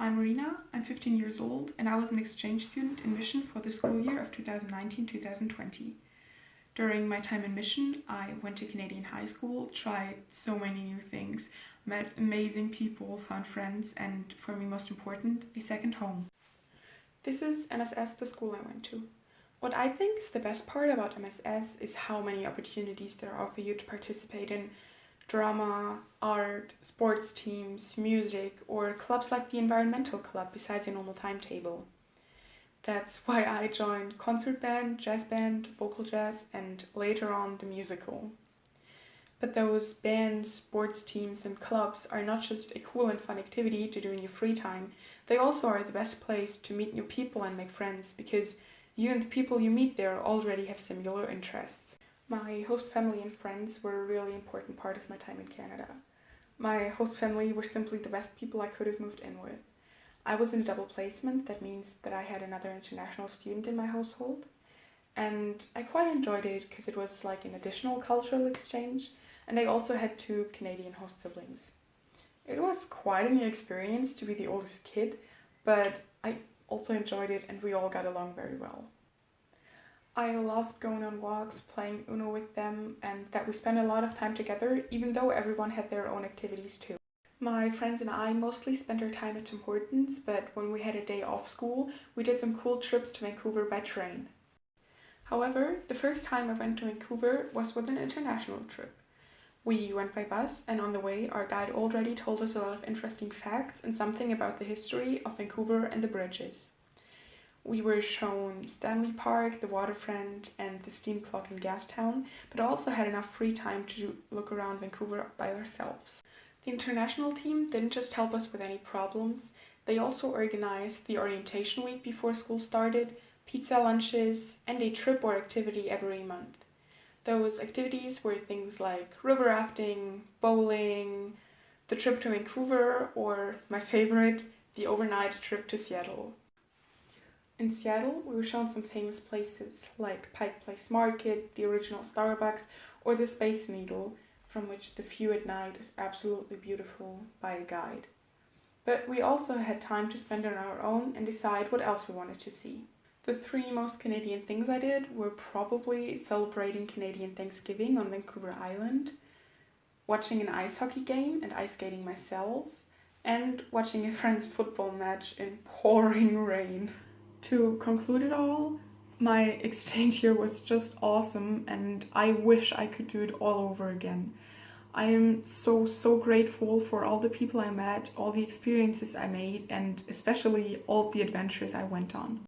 I'm Rina, I'm 15 years old, and I was an exchange student in Mission for the school year of 2019-2020. During my time in Mission, I went to Canadian high school, tried so many new things, met amazing people, found friends, and for me most important, a second home. This is MSS, the school I went to. What I think is the best part about MSS is how many opportunities there are for you to participate in drama, art, sports teams, music, or clubs like the environmental club besides your normal timetable. That's why I joined concert band, jazz band, vocal jazz, and later on the musical. But those bands, sports teams, and clubs are not just a cool and fun activity to do in your free time, they also are the best place to meet new people and make friends, because you and the people you meet there already have similar interests. My host family and friends were a really important part of my time in Canada. My host family were simply the best people I could have moved in with. I was in a double placement, that means that I had another international student in my household, and I quite enjoyed it because it was like an additional cultural exchange, and I also had two Canadian host siblings. It was quite a new experience to be the oldest kid, but I also enjoyed it and we all got along very well. I loved going on walks, playing Uno with them, and that we spent a lot of time together, even though everyone had their own activities too. My friends and I mostly spent our time at Tim Hortons, but when we had a day off school, we did some cool trips to Vancouver by train. However, the first time I went to Vancouver was with an international trip. We went by bus, and on the way, our guide already told us a lot of interesting facts and something about the history of Vancouver and the bridges. We were shown Stanley Park, the waterfront, and the steam clock in Gastown, but also had enough free time to look around Vancouver by ourselves. The international team didn't just help us with any problems, they also organized the orientation week before school started, pizza lunches, and a trip or activity every month. Those activities were things like river rafting, bowling, the trip to Vancouver, or my favorite, the overnight trip to Seattle. In Seattle, we were shown some famous places like Pike Place Market, the original Starbucks, or the Space Needle, from which the view at night is absolutely beautiful by a guide. But we also had time to spend on our own and decide what else we wanted to see. The three most Canadian things I did were probably celebrating Canadian Thanksgiving on Vancouver Island, watching an ice hockey game and ice skating myself, and watching a friend's football match in pouring rain. To conclude it all, my exchange year was just awesome and I wish I could do it all over again. I am so grateful for all the people I met, all the experiences I made, and especially all the adventures I went on.